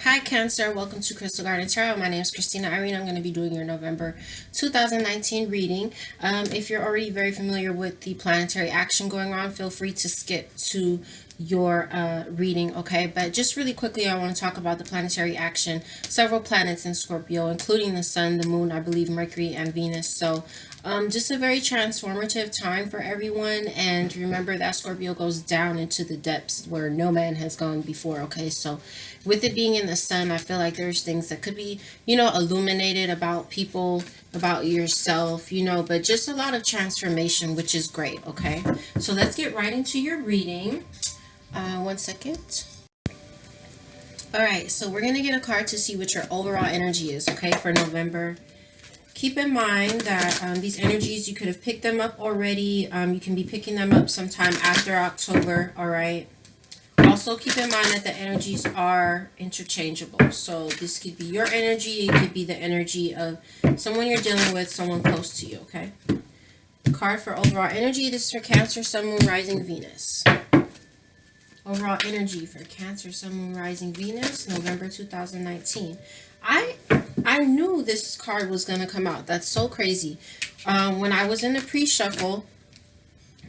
Hi Cancer, welcome to Crystal Garden Tarot. My name is Christina Irene. I'm going to be doing your November 2019 reading. If you're already very familiar with the planetary action going on, feel free to skip to your reading, okay? But just really quickly, I want to talk about the planetary action. Several planets in Scorpio, including the Sun, the Moon, I believe Mercury, and Venus. So just a very transformative time for everyone. And remember that Scorpio goes down into the depths where no man has gone before, okay? So with it being in the Sun, I feel like there's things that could be, illuminated about people, about yourself, but just a lot of transformation, which is great, okay? So let's get right into your reading. 1 second. All right, so we're going to get a card to see what your overall energy is, okay, for November. Keep in mind that these energies, you could have picked them up already. You can be picking them up sometime after October, all right? Also, keep in mind that the energies are interchangeable. So this could be your energy. It could be the energy of someone you're dealing with, someone close to you, okay? Card for overall energy. This is for Cancer, Sun, Moon, Rising, Venus. Overall energy for Cancer, Sun, Moon, Rising, Venus, November 2019. I knew this card was going to come out. That's so crazy. When I was in the pre-shuffle,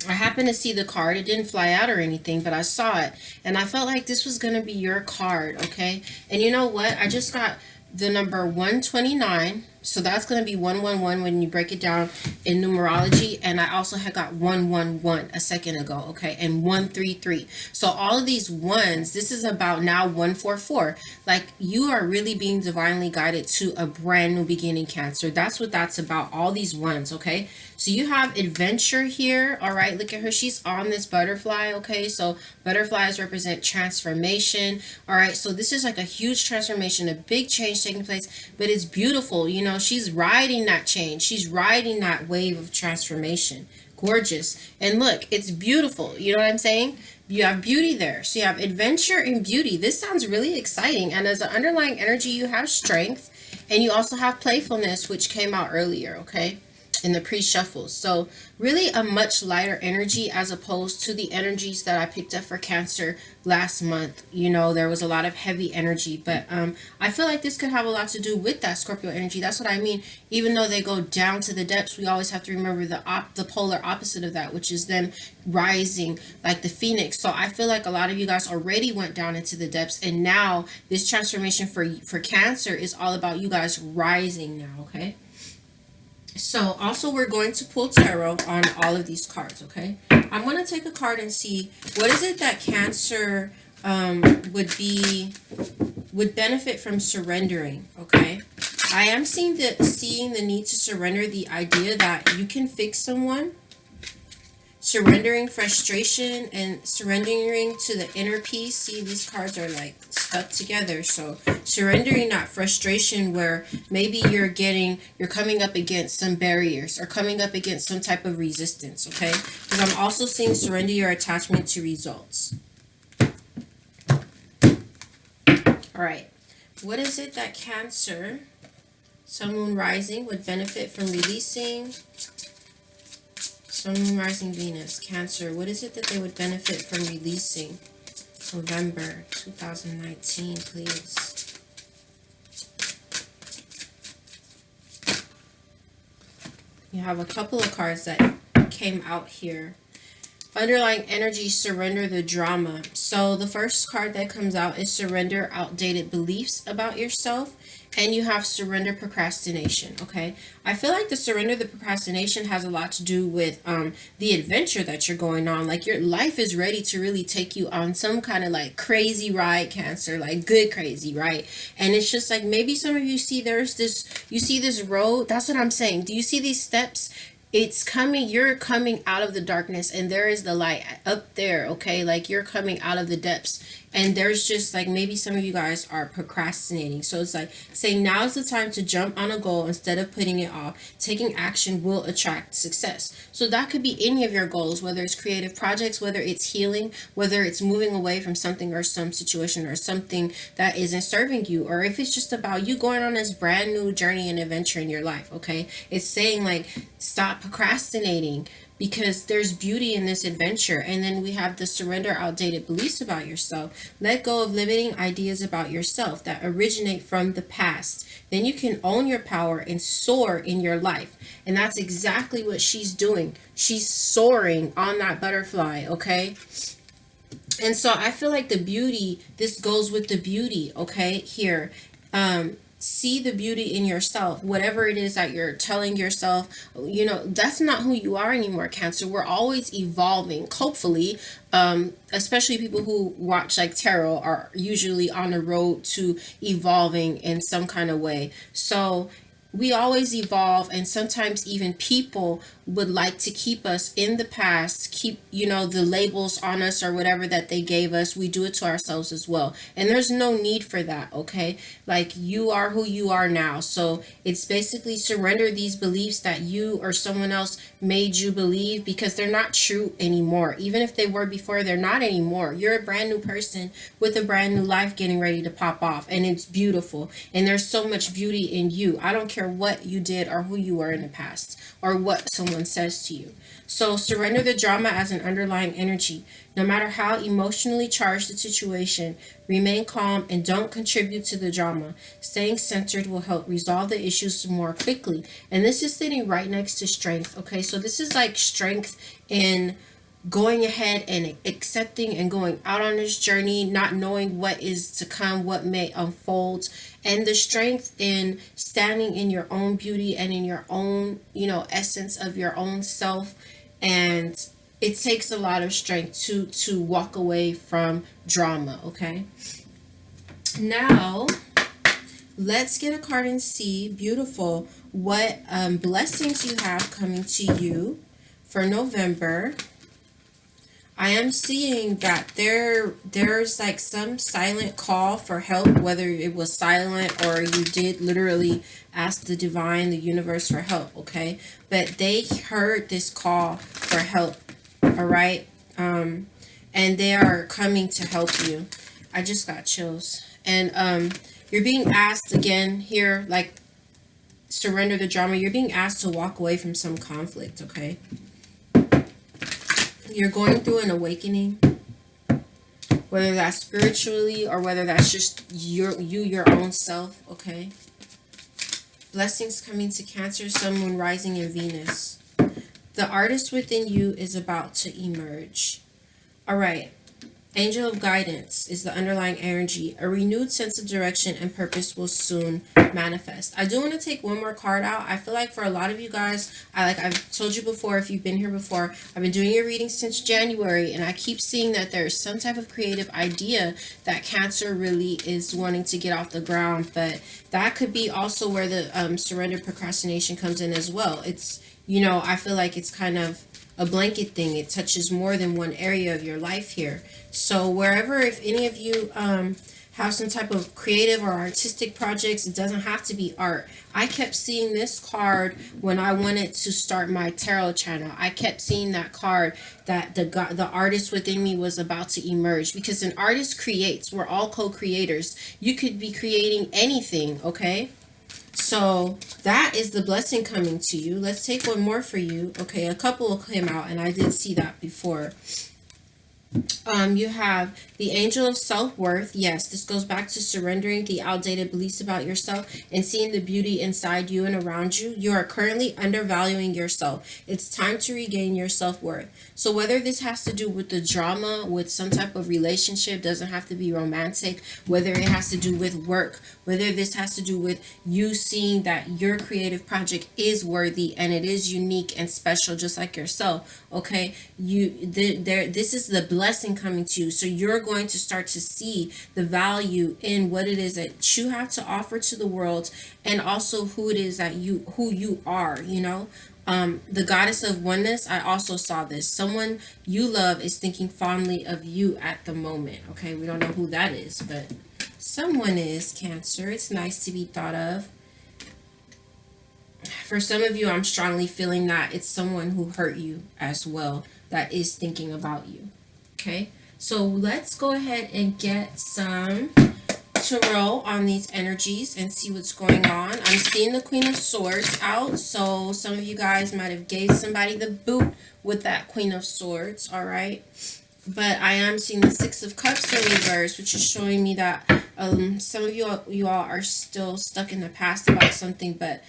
I happened to see the card. It didn't fly out or anything, but I saw it. And I felt like this was going to be your card, okay? And you know what? I just got the number 129. So that's going to be 111 when you break it down in numerology. And I also had got 111 a second ago, okay? And 133. So all of these ones, this is about now 144. Like you are really being divinely guided to a brand new beginning, Cancer. That's what that's about, all these ones, okay? So you have adventure here, all right? Look at her. She's on this butterfly, okay? So butterflies represent transformation, all right? So this is like a huge transformation, a big change taking place, but it's beautiful, she's riding that change. She's riding that wave of transformation. Gorgeous. And look, it's beautiful. You know what I'm saying? You have beauty there. So you have adventure and beauty. This sounds really exciting. And as an underlying energy, you have strength. And you also have playfulness, which came out earlier, okay? In the pre-shuffle. So really a much lighter energy as opposed to the energies that I picked up for Cancer last month. There was a lot of heavy energy, but I feel like this could have a lot to do with that Scorpio energy. That's what I mean. Even though they go down to the depths, we always have to remember the polar opposite of that, which is them rising like the phoenix. So I feel like a lot of you guys already went down into the depths, and now this transformation for Cancer is all about you guys rising now, okay? So also we're going to pull tarot on all of these cards, okay? I'm going to take a card and see what is it that Cancer would benefit from surrendering, okay? I am seeing the need to surrender, the idea that you can fix someone, surrendering frustration and surrendering to the inner peace. See, these cards are like stuck together. So surrendering that frustration where maybe you're coming up against some barriers or coming up against some type of resistance, okay? Because I'm also seeing surrender your attachment to results. All right. What is it that Cancer, Sun, Moon, Rising would benefit from releasing? Sun, Moon, Rising, Venus, Cancer. What is it that they would benefit from releasing? November 2019, please. You have a couple of cards that came out here. Underlying energy, surrender the drama. So the first card that comes out is surrender outdated beliefs about yourself. And you have surrender procrastination, okay? I feel like the surrender, the procrastination has a lot to do with the adventure that you're going on. Like your life is ready to really take you on some kind of like crazy ride, Cancer, like good crazy, right? And it's just like maybe some of you see you see this road. That's what I'm saying. Do you see these steps? It's coming, you're coming out of the darkness and there is the light up there, okay? Like you're coming out of the depths and there's just like maybe some of you guys are procrastinating. So it's like saying now's the time to jump on a goal instead of putting it off. Taking action will attract success. So that could be any of your goals, whether it's creative projects, whether it's healing, whether it's moving away from something or some situation or something that isn't serving you, or if it's just about you going on this brand new journey and adventure in your life, okay? It's saying like stop procrastinating. because there's beauty in this adventure. And then we have the surrender outdated beliefs about yourself. Let go of limiting ideas about yourself that originate from the past. Then you can own your power and soar in your life. And that's exactly what she's doing. She's soaring on that butterfly, okay? And so I feel like the beauty, this goes with the beauty, okay, here. See the beauty in yourself, whatever it is that you're telling yourself, that's not who you are anymore, Cancer. We're always evolving, hopefully. Especially people who watch like tarot are usually on the road to evolving in some kind of way. So we always evolve, and sometimes even people would like to keep us in the past, keep the labels on us or whatever that they gave us. We do it to ourselves as well, and there's no need for that. Okay, like, you are who you are now, so it's basically surrender these beliefs that you or someone else made you believe, because they're not true anymore. Even if they were before, they're not anymore. You're a brand new person with a brand new life getting ready to pop off, and it's beautiful, and there's so much beauty in you. I don't care what you did or who you were in the past or what someone says to you. So surrender the drama as an underlying energy. No matter how emotionally charged the situation, remain calm and don't contribute to the drama. Staying centered will help resolve the issues more quickly. And this is sitting right next to strength. Okay, so this is like strength in going ahead and accepting and going out on this journey, not knowing what is to come, what may unfold, and the strength in standing in your own beauty and in your own, essence of your own self. And it takes a lot of strength to walk away from drama. Okay, now let's get a card and see, beautiful, what blessings you have coming to you for November. I am seeing that there's like some silent call for help, whether it was silent or you did literally ask the divine, the universe, for help, okay? But they heard this call for help, all right? And they are coming to help you. I just got chills. And you're being asked again here, like, surrender the drama. You're being asked to walk away from some conflict, okay? You're going through an awakening, whether that's spiritually or whether that's just your own self, okay? Blessings coming to Cancer, Sun, Moon, Rising, and Venus. The artist within you is about to emerge. All right. Angel of guidance is the underlying energy. A renewed sense of direction and purpose will soon manifest. I do want to take one more card out. I feel like for a lot of you guys, I've told you before, if you've been here before, I've been doing your reading since January, and I keep seeing that there's some type of creative idea that Cancer really is wanting to get off the ground. But that could be also where the surrender procrastination comes in as well. It's, I feel like it's kind of a blanket thing. It touches more than one area of your life here. So wherever, if any of you have some type of creative or artistic projects, it doesn't have to be art. I kept seeing this card when I wanted to start my tarot channel. I kept seeing that card that the artist within me was about to emerge, because an artist creates. We're all co-creators. You could be creating anything, okay? So that is the blessing coming to you. Let's take one more for you. Okay, a couple came out, and I did see that before. You have the angel of self-worth. Yes, this goes back to surrendering the outdated beliefs about yourself and seeing the beauty inside you and around you. You are currently undervaluing yourself. It's time to regain your self-worth. So whether this has to do with the drama, with some type of relationship, doesn't have to be romantic, whether it has to do with work, whether this has to do with you seeing that your creative project is worthy and it is unique and special, just like yourself, okay? This is the blessing coming to you. So you're going to start to see the value in what it is that you have to offer to the world, and also who it is that who you are, the goddess of oneness. I also saw this. Someone you love is thinking fondly of you at the moment. Okay, we don't know who that is, but someone is, Cancer. It's nice to be thought of. For some of you, I'm strongly feeling that it's someone who hurt you as well that is thinking about you. Okay, so let's go ahead and get some tarot on these energies and see what's going on. I'm seeing the Queen of Swords out, so some of you guys might have gave somebody the boot with that Queen of Swords, all right? But I am seeing the Six of Cups in reverse, which is showing me that some of you all are still stuck in the past about something, but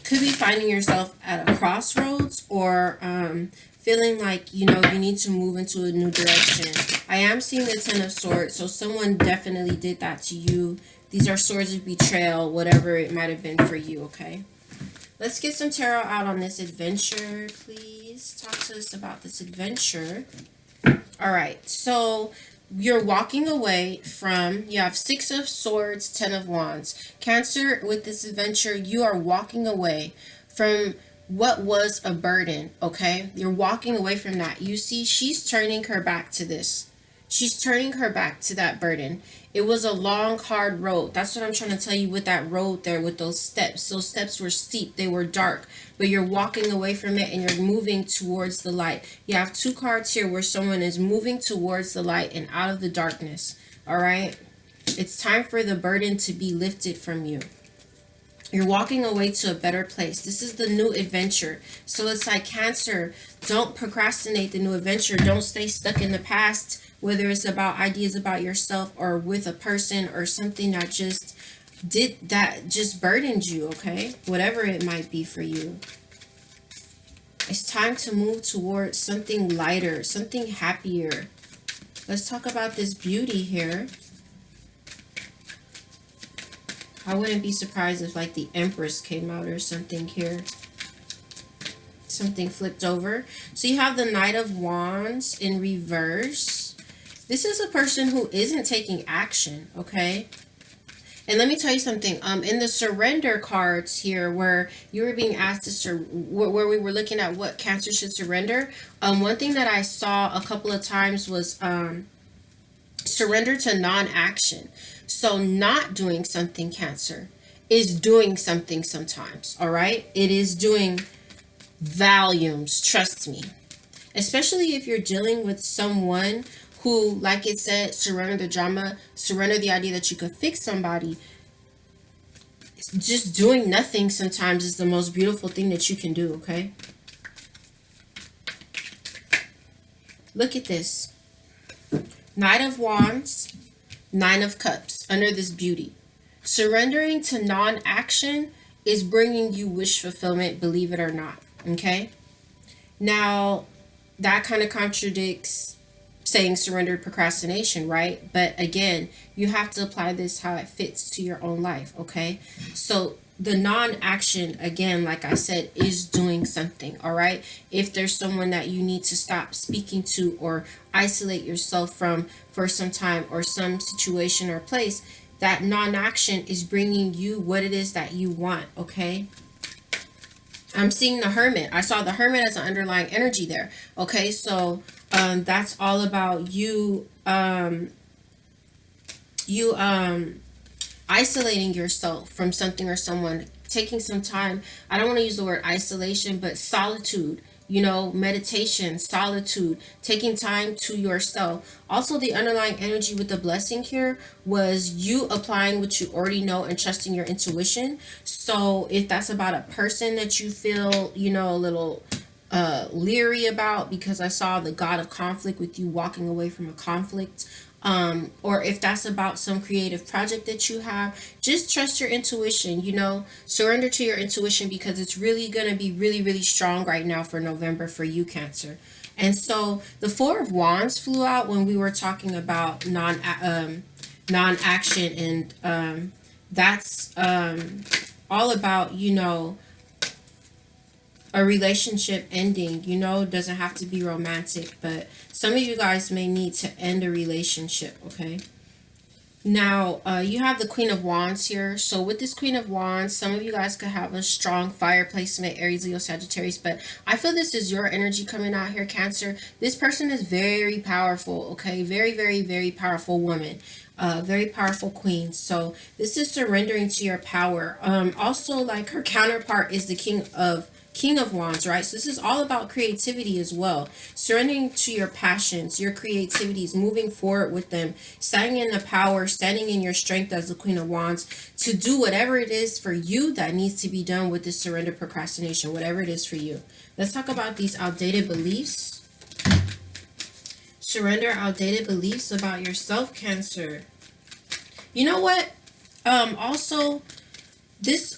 could be finding yourself at a crossroads, or feeling like, you need to move into a new direction. I am seeing the Ten of Swords, so someone definitely did that to you. These are swords of betrayal, whatever it might have been for you, okay? Let's get some tarot out on this adventure, please. Talk to us about this adventure. All right, so you're walking away from, you have Six of Swords, Ten of Wands. Cancer, with this adventure, you are walking away from what was a burden, okay? You're walking away from that. You see, she's turning her back to this. She's turning her back to that burden. It was a long, hard road. That's what I'm trying to tell you with that road there, with those steps. Those steps were steep. They were dark. But you're walking away from it and you're moving towards the light. You have two cards here where someone is moving towards the light and out of the darkness. All right? It's time for the burden to be lifted from you. You're walking away to a better place. This is the new adventure. So it's like, Cancer, don't procrastinate the new adventure. Don't stay stuck in the past, whether it's about ideas about yourself or with a person or something that just burdened you, okay? Whatever it might be for you. It's time to move towards something lighter, something happier. Let's talk about this beauty here. I wouldn't be surprised if like the Empress came out or something here. Something flipped over. So you have the Knight of Wands in reverse. This is a person who isn't taking action, okay? And let me tell you something. In the surrender cards here, where you were being asked to where we were looking at what Cancer should surrender, one thing that I saw a couple of times was surrender to non-action. So not doing something, Cancer, is doing something sometimes, all right? It is doing volumes, trust me. Especially if you're dealing with someone who, like it said, surrender the drama, surrender the idea that you could fix somebody. Just doing nothing sometimes is the most beautiful thing that you can do, okay? Look at this. Knight of Wands, Nine of Cups, under this beauty. Surrendering to non-action is bringing you wish fulfillment, believe it or not, okay? Now, that kind of contradicts saying surrendered procrastination, right? But again, you have to apply this how it fits to your own life, okay? So the non-action, again, like I said, is doing something, all right? If there's someone that you need to stop speaking to or isolate yourself from for some time or some situation or place, that non-action is bringing you what it is that you want, okay? I'm seeing the Hermit. I saw the Hermit as an underlying energy there, okay? So that's all about you isolating yourself from something or someone, taking some time. I don't want to use the word isolation, but solitude, meditation, solitude, taking time to yourself. Also, the underlying energy with the blessing here was you applying what you already know and trusting your intuition. So if that's about a person that you feel, a little leery about, because I saw the God of conflict with you walking away from a conflict, or if that's about some creative project that you have, just trust your intuition, surrender to your intuition, because it's really going to be really, really strong right now for November for you, Cancer. And so the Four of Wands flew out when we were talking about non-action, and that's all about, a relationship ending, doesn't have to be romantic, but some of you guys may need to end a relationship, okay? Now, you have the Queen of Wands here. So with this Queen of Wands, some of you guys could have a strong fire placement, Aries, Leo, Sagittarius, but I feel this is your energy coming out here, Cancer. This person is very powerful, okay? Very, very, very powerful woman. Very powerful queen. So this is surrendering to your power. Also, like, her counterpart is the King of King of Wands, right? So this is all about creativity as well. Surrendering to your passions, your creativities, moving forward with them, standing in the power, standing in your strength as the Queen of Wands to do whatever it is for you that needs to be done with this surrender procrastination, whatever it is for you. Let's talk about these outdated beliefs. Surrender outdated beliefs about yourself, Cancer. You know what? Also, this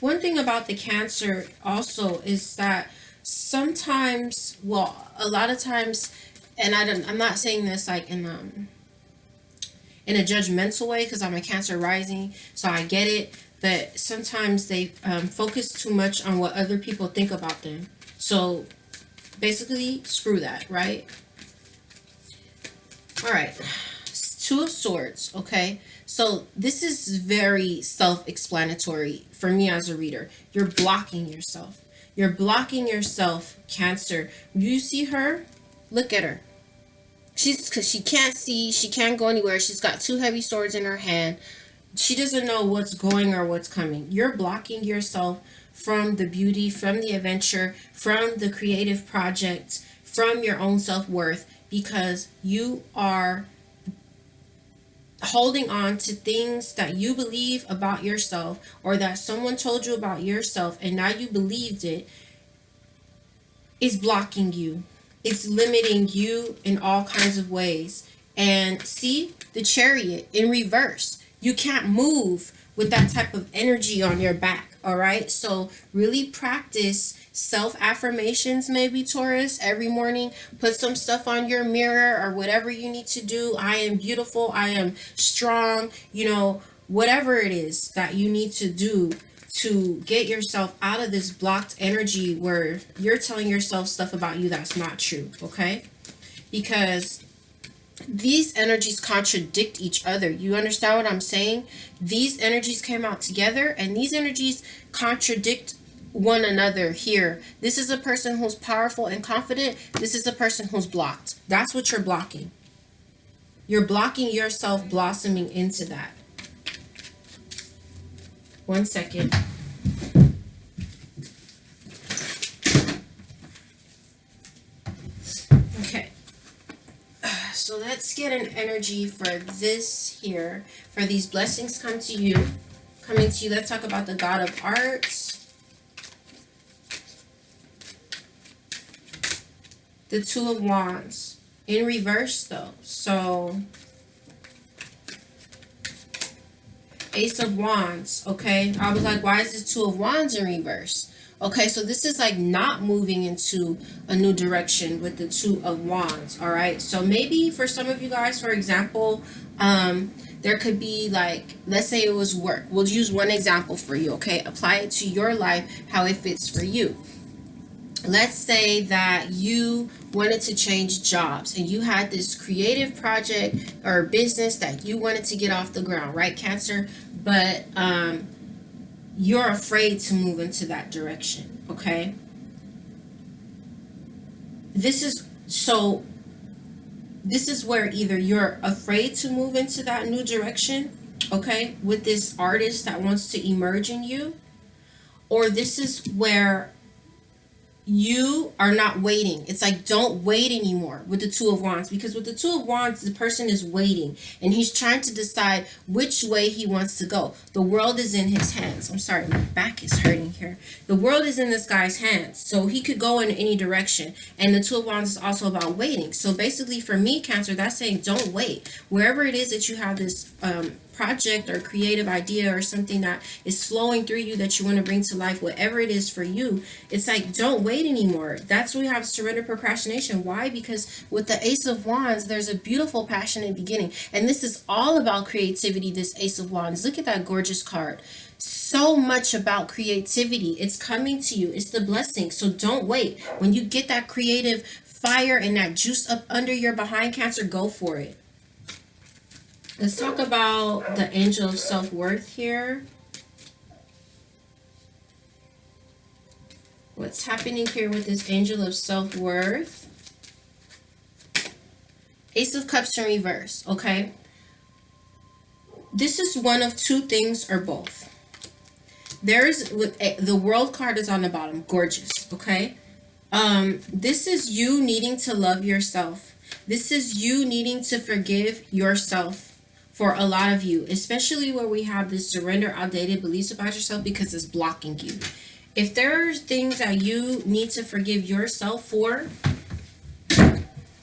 one thing about the Cancer also is that sometimes, well, a lot of times, and I'm not saying this like in a judgmental way, because I'm a Cancer rising, so I get it. But sometimes they focus too much on what other people think about them. So basically, screw that, right? All right. Two of Swords, okay? So this is very self-explanatory for me as a reader. You're blocking yourself. You're blocking yourself, Cancer. You see her? Look at her. Because she can't see, she can't go anywhere. She's got two heavy swords in her hand. She doesn't know what's going or what's coming. You're blocking yourself from the beauty, from the adventure, from the creative project, from your own self-worth, because you are holding on to things that you believe about yourself, or that someone told you about yourself and now you believed it, is blocking you. It's limiting you in all kinds of ways. And see, the Chariot in reverse. You can't move with that type of energy on your back. All right, so really practice self-affirmations, maybe, Taurus, every morning. Put some stuff on your mirror or whatever you need to do. I am beautiful. I am strong. You know, whatever it is that you need to do to get yourself out of this blocked energy where you're telling yourself stuff about you that's not true, okay? Because these energies contradict each other. You understand what I'm saying? These energies came out together, and these energies contradict one another here. This is a person who's powerful and confident. This is a person who's blocked. That's what you're blocking. You're blocking yourself blossoming into that. 1 second. Okay. So let's get an energy for this here. For these blessings coming to you. Let's talk about the God of Arts. The Two of Wands. In reverse though. So Ace of Wands. Okay. I was like, why is this Two of Wands in reverse? Okay, so this is like not moving into a new direction with the Two of Wands, all right? So maybe for some of you guys, for example, there could be like, let's say it was work. We'll use one example for you, okay? Apply it to your life, how it fits for you. Let's say that you wanted to change jobs and you had this creative project or business that you wanted to get off the ground, right, Cancer? But you're afraid to move into that direction, okay? This is where either you're afraid to move into that new direction, okay, with this artist that wants to emerge in you, or this is where you are not waiting. It's like, don't wait anymore with the Two of Wands, because with the Two of Wands, the person is waiting and he's trying to decide which way he wants to go. The world is in his hands. I'm sorry, my back is hurting here. The world is in this guy's hands, so he could go in any direction. And the Two of Wands is also about waiting. So basically for me, Cancer, that's saying don't wait. Wherever it is that you have this project or creative idea or something that is flowing through you that you want to bring to life, whatever it is for you, it's like, don't wait anymore. That's why we have surrender procrastination. Why? Because with the Ace of Wands, there's a beautiful passionate beginning, and this is all about creativity. This Ace of Wands, look at that gorgeous card. So much about creativity. It's coming to you. It's the blessing. So don't wait. When you get that creative fire and that juice up under your behind, Cancer, go for it. Let's talk about the angel of self-worth here. What's happening here with this angel of self-worth? Ace of Cups in reverse, okay? This is one of two things or both. There's with the world card is on the bottom, gorgeous, okay? This is you needing to love yourself. This is you needing to forgive yourself for a lot of you, especially where we have this surrender outdated beliefs about yourself because it's blocking you. If there are things that you need to forgive yourself for,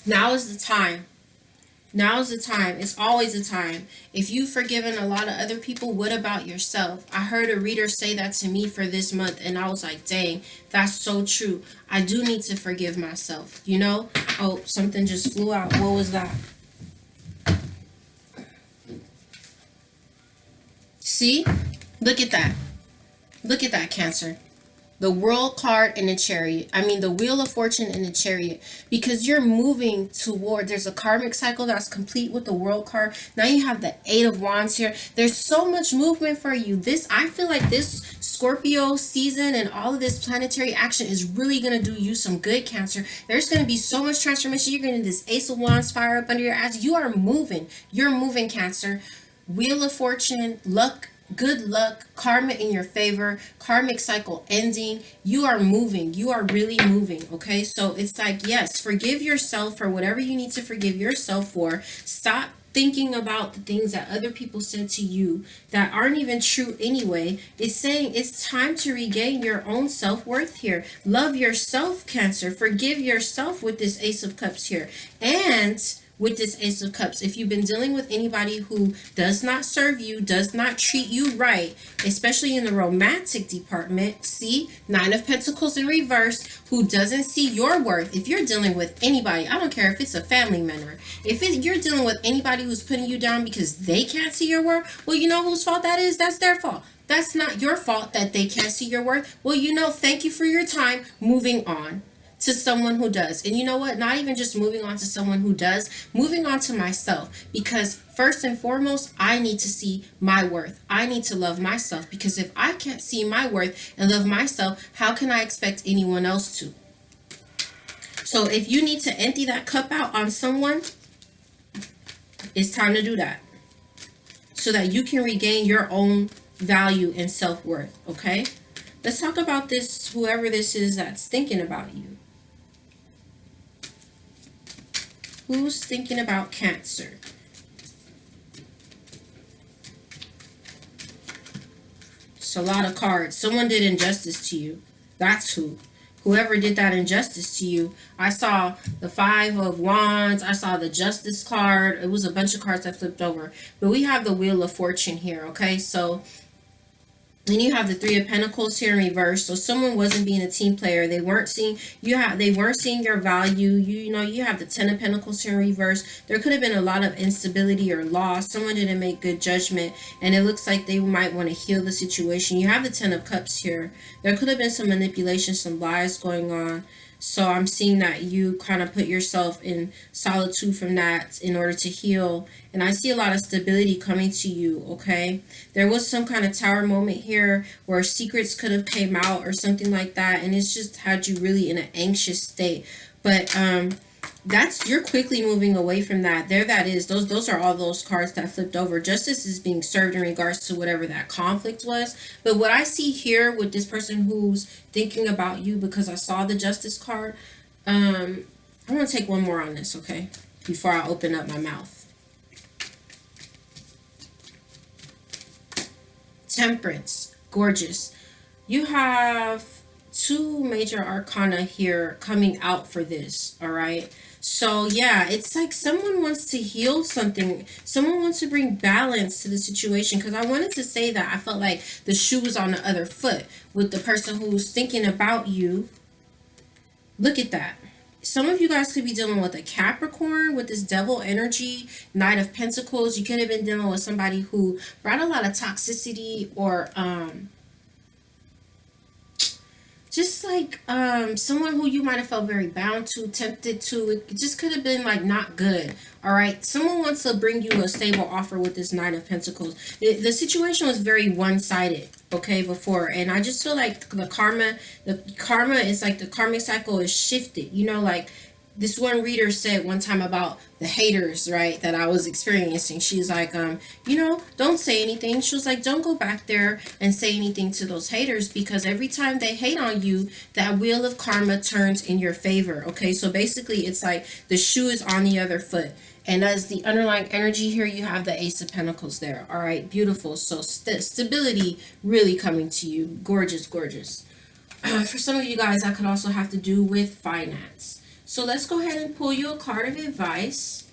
now is the time. Now is the time. It's always the time. If you've forgiven a lot of other people, what about yourself? I heard a reader say that to me for this month, and I was like, dang, that's so true. I do need to forgive myself, you know? Oh, something just flew out. What was that? See? Look at that. Look at that, Cancer. The world card and the chariot. I mean, the wheel of fortune and the chariot. Because you're moving toward, there's a karmic cycle that's complete with the world card. Now you have the 8 of wands here. There's so much movement for you. I feel like this Scorpio season and all of this planetary action is really going to do you some good, Cancer. There's going to be so much transformation. You're getting this Ace of Wands fire up under your ass. You are moving. You're moving, Cancer. Wheel of fortune, luck, good luck, karma in your favor, karmic cycle ending. You are moving. You are really moving. Okay. So it's like, yes, forgive yourself for whatever you need to forgive yourself for. Stop thinking about the things that other people said to you that aren't even true anyway. It's saying it's time to regain your own self-worth here. Love yourself, Cancer. Forgive yourself with this Ace of Cups here. And with this Ace of Cups, if you've been dealing with anybody who does not serve you, does not treat you right, especially in the romantic department, see, 9 of Pentacles in reverse, who doesn't see your worth. If you're dealing with anybody, I don't care if it's a family member, you're dealing with anybody who's putting you down because they can't see your worth, well, you know whose fault that is? That's their fault. That's not your fault that they can't see your worth. Well, you know, thank you for your time. Moving on to someone who does. And you know what? Not even just moving on to someone who does, moving on to myself. Because first and foremost, I need to see my worth. I need to love myself. Because if I can't see my worth and love myself, how can I expect anyone else to? So if you need to empty that cup out on someone, it's time to do that. So that you can regain your own value and self-worth. Okay? Let's talk about this, whoever this is that's thinking about you. Who's thinking about Cancer? It's a lot of cards. Someone did injustice to you. That's who. Whoever did that injustice to you. I saw the 5 of Wands. I saw the Justice card. It was a bunch of cards that flipped over. But we have the Wheel of Fortune here, okay? So then you have the 3 of Pentacles here in reverse. So someone wasn't being a team player. They weren't seeing they weren't seeing your value. You know, you have the 10 of Pentacles here in reverse. There could have been a lot of instability or loss. Someone didn't make good judgment, and it looks like they might want to heal the situation. You have the 10 of Cups here. There could have been some manipulation, some lies going on. So I'm seeing that you kind of put yourself in solitude from that in order to heal. And I see a lot of stability coming to you, okay? There was some kind of tower moment here where secrets could have came out or something like that. And it's just had you really in an anxious state. But you're quickly moving away from that. There that is. Those are all those cards that flipped over. Justice is being served in regards to whatever that conflict was. But what I see here with this person who's thinking about you, because I saw the Justice card, I'm going to take one more on this, okay? Before I open up my mouth. Temperance. Gorgeous. You have 2 major arcana here coming out for this, all right? So yeah, it's like someone wants to heal something. Someone wants to bring balance to the situation, because I wanted to say that I felt like the shoe was on the other foot with the person who's thinking about you. Look at that. Some of you guys could be dealing with a Capricorn with this devil energy, Knight of Pentacles. You could have been dealing with somebody who brought a lot of toxicity or just like someone who you might have felt very bound to, tempted to. It just could have been like not good. All right. Someone wants to bring you a stable offer with this Knight of Pentacles. The situation was very one-sided, okay, before. And I just feel like the karma is like the karmic cycle is shifted. You know, like this one reader said one time about the haters, right, that I was experiencing. She's like, don't say anything. She was like, don't go back there and say anything to those haters, because every time they hate on you, that wheel of karma turns in your favor. Okay, so basically it's like the shoe is on the other foot. And as the underlying energy here, you have the Ace of Pentacles there. All right, beautiful. So stability really coming to you. Gorgeous, gorgeous. For some of you guys, that could also have to do with finance. So let's go ahead and pull you a card of advice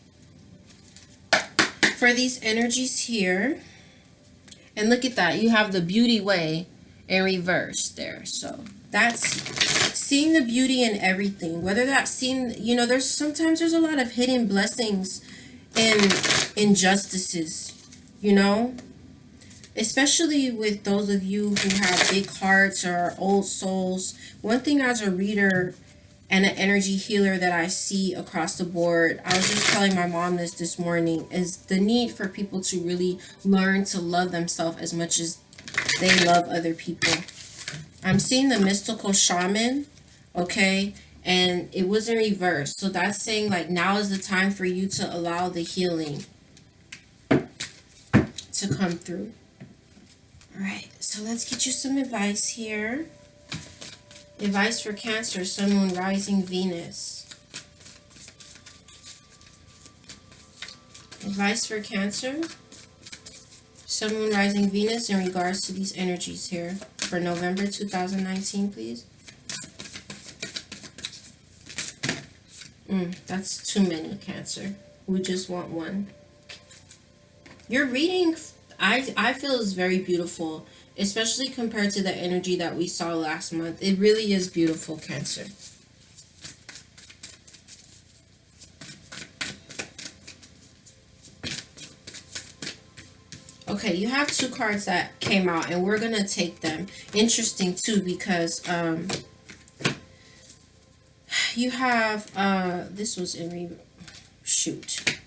for these energies here. And look at that. You have the beauty way in reverse there. So that's seeing the beauty in everything. Whether that's seeing, there's a lot of hidden blessings and injustices, especially with those of you who have big hearts or old souls. One thing as a reader and an energy healer that I see across the board, I was just telling my mom this morning, is the need for people to really learn to love themselves as much as they love other people. I'm seeing the mystical shaman, okay, and it was in reverse. So that's saying like now is the time for you to allow the healing to come through. All right, so let's get you some advice here. Advice for Cancer, Sun, Moon, Rising, Venus. Advice for Cancer, Sun, Moon, Rising, Venus in regards to these energies here for November 2019, please. That's too many, Cancer. We just want one. Your reading, I feel, is very beautiful, especially compared to the energy that we saw last month. It really is beautiful, Cancer. Okay, you have two cards that came out, and we're going to take them. Interesting, too, because you have, this was in, shoot.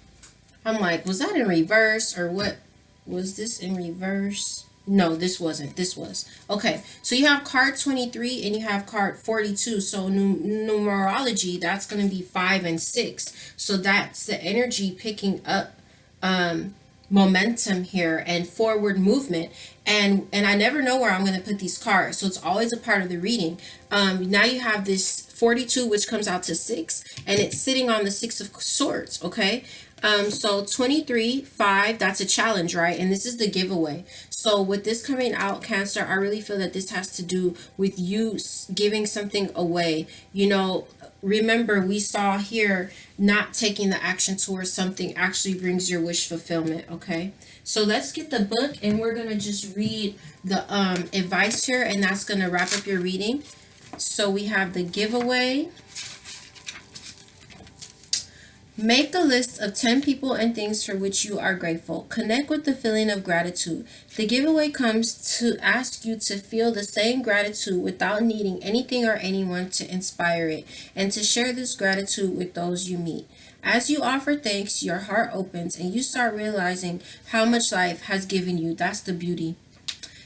I'm like, was that in reverse, or what? Was this in reverse? No, this wasn't. This was. Okay, so you have card 23 and you have card 42. So numerology, that's going to be 5 and 6. So that's the energy picking up momentum here and forward movement. And I never know where I'm going to put these cards. So it's always a part of the reading. Now you have this 42, which comes out to 6. And it's sitting on the 6 of Swords, okay? So 23, 5, that's a challenge, right? And this is the giveaway. So with this coming out, Cancer, I really feel that this has to do with you giving something away. Remember, we saw here not taking the action towards something actually brings your wish fulfillment, okay? So let's get the book, and we're going to just read the advice here, and that's going to wrap up your reading. So we have the giveaway. Make a list of 10 people and things for which you are grateful. Connect with the feeling of gratitude. The giveaway comes to ask you to feel the same gratitude without needing anything or anyone to inspire it, and to share this gratitude with those you meet. As you offer thanks, your heart opens and you start realizing how much life has given you. That's the beauty.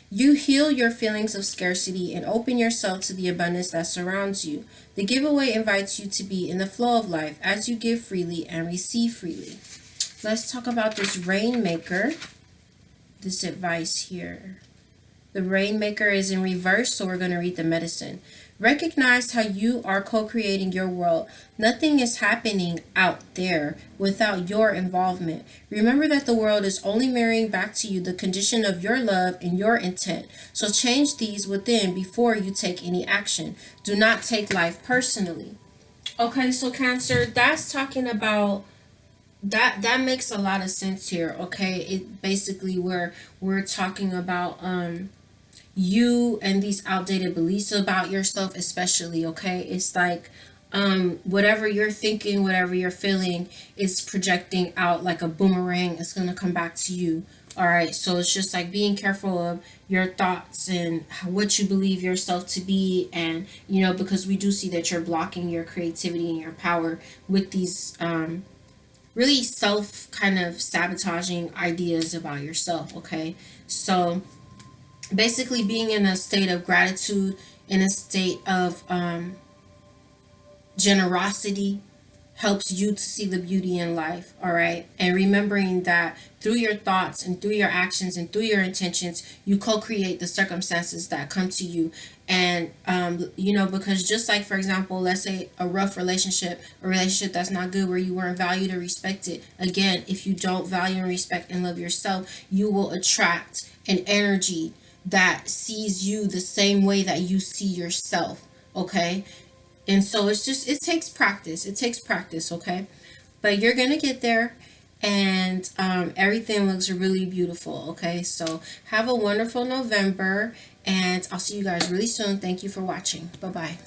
You heal your feelings of scarcity and open yourself to the abundance that surrounds you. The giveaway invites you to be in the flow of life as you give freely and receive freely. Let's talk about this Rainmaker, this advice here. The Rainmaker is in reverse, so we're going to read the medicine. Recognize how you are co-creating your world. Nothing is happening out there without your involvement. Remember that the world is only mirroring back to you the condition of your love and your intent. So change these within before you take any action. Do not take life personally. Okay, so Cancer, that's talking about that makes a lot of sense here. Okay, it basically we're talking about you and these outdated beliefs about yourself, especially. Okay, it's like whatever you're thinking, whatever you're feeling is projecting out like a boomerang. It's going to come back to you. All right, so it's just like being careful of your thoughts and what you believe yourself to be. And because we do see that you're blocking your creativity and your power with these really self kind of sabotaging ideas about yourself. Okay, so basically being in a state of gratitude, in a state of generosity, helps you to see the beauty in life, all right? And remembering that through your thoughts and through your actions and through your intentions, you co-create the circumstances that come to you. And because just like, for example, let's say a rough relationship, a relationship that's not good, where you weren't valued or respected, again, if you don't value and respect and love yourself, you will attract an energy that sees you the same way that you see yourself. Okay. And so it takes practice. It takes practice, okay? But you're going to get there, and everything looks really beautiful, okay? So have a wonderful November, and I'll see you guys really soon. Thank you for watching. Bye-bye.